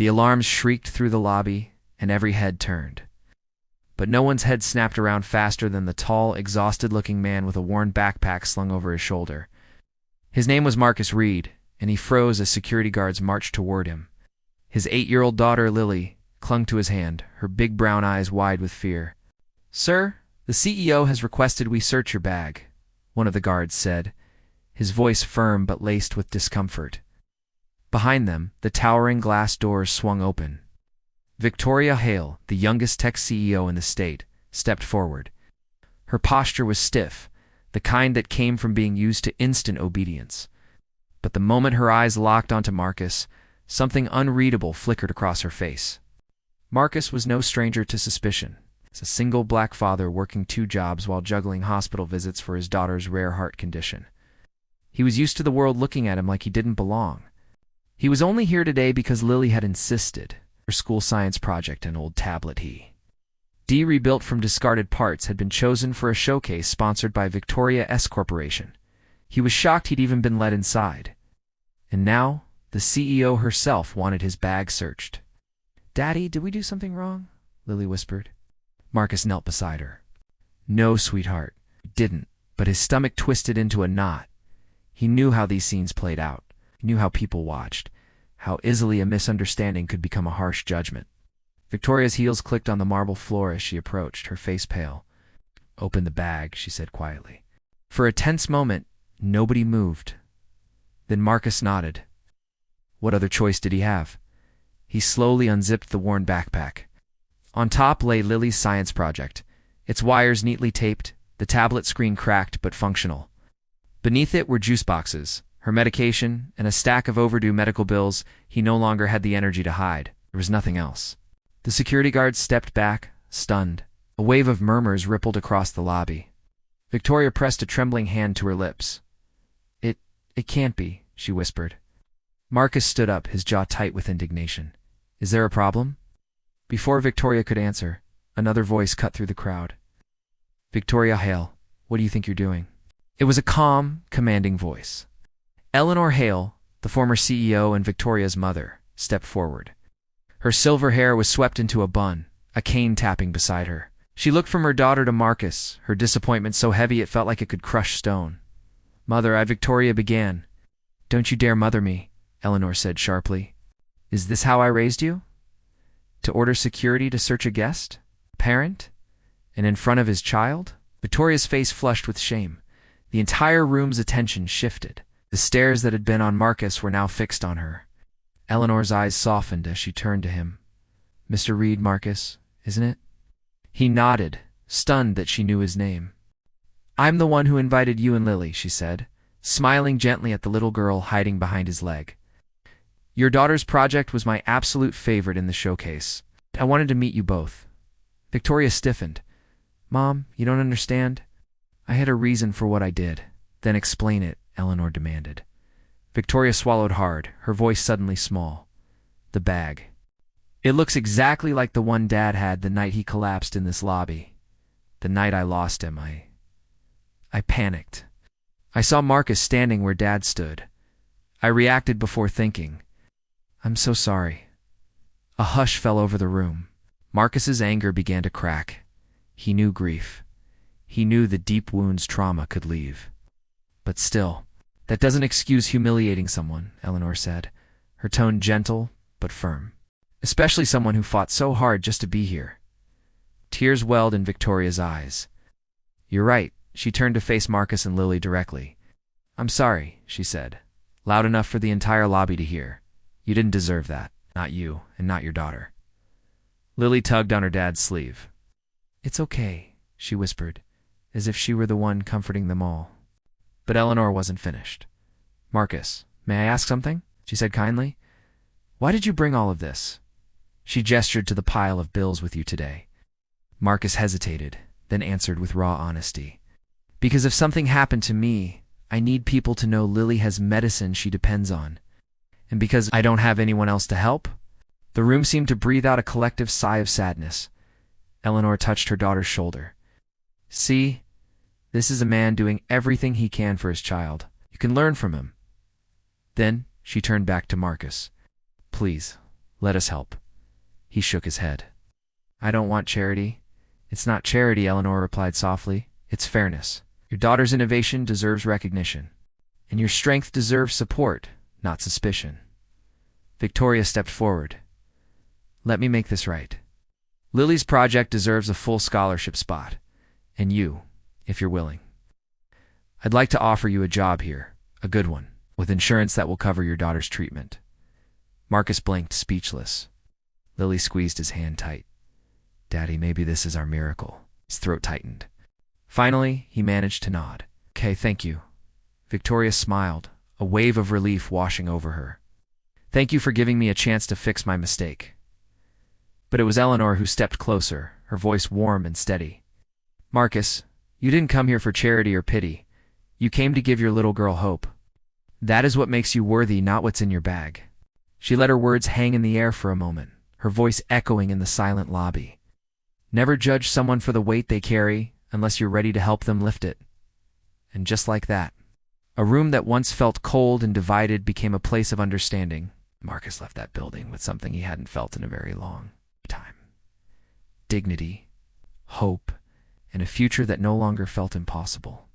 The alarms shrieked through the lobby, and every head turned. But no one's head snapped around faster than the tall, exhausted-looking man with a worn backpack slung over his shoulder. His name was Marcus Reed, and he froze as security guards marched toward him. His 8-year-old daughter, Lily, clung to his hand, her big brown eyes wide with fear. "Sir, the CEO has requested we search your bag," one of the guards said, his voice firm but laced with discomfort. Behind them, the towering glass doors swung open. Victoria Hale, the youngest tech CEO in the state, stepped forward. Her posture was stiff, the kind that came from being used to instant obedience. But the moment her eyes locked onto Marcus, something unreadable flickered across her face. Marcus was no stranger to suspicion. As a single black father working 2 jobs while juggling hospital visits for his daughter's rare heart condition. He was used to the world looking at him like he didn't belong. He was only here today because Lily had insisted. Her school science project, an old tablet rebuilt from discarded parts, had been chosen for a showcase sponsored by Victoria S. Corporation. He was shocked he'd even been let inside. And now, the CEO herself wanted his bag searched. "Daddy, did we do something wrong?" Lily whispered. Marcus knelt beside her. "No, sweetheart, you didn't," but his stomach twisted into a knot. He knew how these scenes played out. He knew how people watched, how easily a misunderstanding could become a harsh judgment. Victoria's heels clicked on the marble floor as she approached, her face pale. "Open the bag," she said quietly. For a tense moment, nobody moved. Then Marcus nodded. What other choice did he have? He slowly unzipped the worn backpack. On top lay Lily's science project, its wires neatly taped, the tablet screen cracked but functional. Beneath it were juice boxes, her medication, and a stack of overdue medical bills he no longer had the energy to hide. There was nothing else. The security guards stepped back, stunned. A wave of murmurs rippled across the lobby. Victoria pressed a trembling hand to her lips. It can't be," she whispered. Marcus stood up, his jaw tight with indignation. "Is there a problem?" Before Victoria could answer, another voice cut through the crowd. "Victoria Hale, what do you think you're doing?" It was a calm, commanding voice. Eleanor Hale, the former CEO and Victoria's mother, stepped forward. Her silver hair was swept into a bun, a cane tapping beside her. She looked from her daughter to Marcus, her disappointment so heavy it felt like it could crush stone. "Mother," Victoria began. "Don't you dare mother me," Eleanor said sharply. "Is this how I raised you? To order security to search a guest? A parent? And in front of his child?" Victoria's face flushed with shame. The entire room's attention shifted. The stares that had been on Marcus were now fixed on her. Eleanor's eyes softened as she turned to him. "Mr. Reed, Marcus, isn't it?" He nodded, stunned that she knew his name. "I'm the one who invited you and Lily," she said, smiling gently at the little girl hiding behind his leg. "Your daughter's project was my absolute favorite in the showcase. I wanted to meet you both." Victoria stiffened. "Mom, you don't understand. I had a reason for what I did." "Then explain it," Eleanor demanded. Victoria swallowed hard, her voice suddenly small. "The bag. It looks exactly like the one Dad had the night he collapsed in this lobby. The night I lost him, I panicked. I saw Marcus standing where Dad stood. I reacted before thinking. I'm so sorry." A hush fell over the room. Marcus's anger began to crack. He knew grief. He knew the deep wounds trauma could leave. "But still, that doesn't excuse humiliating someone," Eleanor said, her tone gentle but firm. "Especially someone who fought so hard just to be here." Tears welled in Victoria's eyes. "You're right." She turned to face Marcus and Lily directly. "I'm sorry," she said, loud enough for the entire lobby to hear. "You didn't deserve that. Not you, and not your daughter." Lily tugged on her dad's sleeve. "It's okay," she whispered, as if she were the one comforting them all. But Eleanor wasn't finished. "Marcus, may I ask something?" she said kindly. "Why did you bring all of this?" She gestured to the pile of bills with you today. Marcus hesitated, then answered with raw honesty. "Because if something happened to me, I need people to know Lily has medicine she depends on. And because I don't have anyone else to help?" The room seemed to breathe out a collective sigh of sadness. Eleanor touched her daughter's shoulder. "See, this is a man doing everything he can for his child. You can learn from him." Then she turned back to Marcus. "Please, Let us help. He shook his head. I don't want charity. It's not charity, Eleanor replied softly. It's fairness. Your daughter's innovation deserves recognition, and your strength deserves support, not suspicion. Victoria stepped forward. Let me make this right. Lily's project deserves a full scholarship spot, and you, if you're willing. I'd like to offer you a job here, a good one, with insurance that will cover your daughter's treatment. Marcus blinked, speechless. Lily squeezed his hand tight. Daddy, maybe this is our miracle. His throat tightened. Finally, he managed to nod. Okay, thank you. Victoria smiled, a wave of relief washing over her. Thank you for giving me a chance to fix my mistake. But it was Eleanor who stepped closer, her voice warm and steady. Marcus, you didn't come here for charity or pity. You came to give your little girl hope. That is what makes you worthy, not what's in your bag. She let her words hang in the air for a moment, her voice echoing in the silent lobby. Never judge someone for the weight they carry unless you're ready to help them lift it. And just like that, a room that once felt cold and divided became a place of understanding. Marcus left that building with something he hadn't felt in a very long time. Dignity, hope, and a future that no longer felt impossible.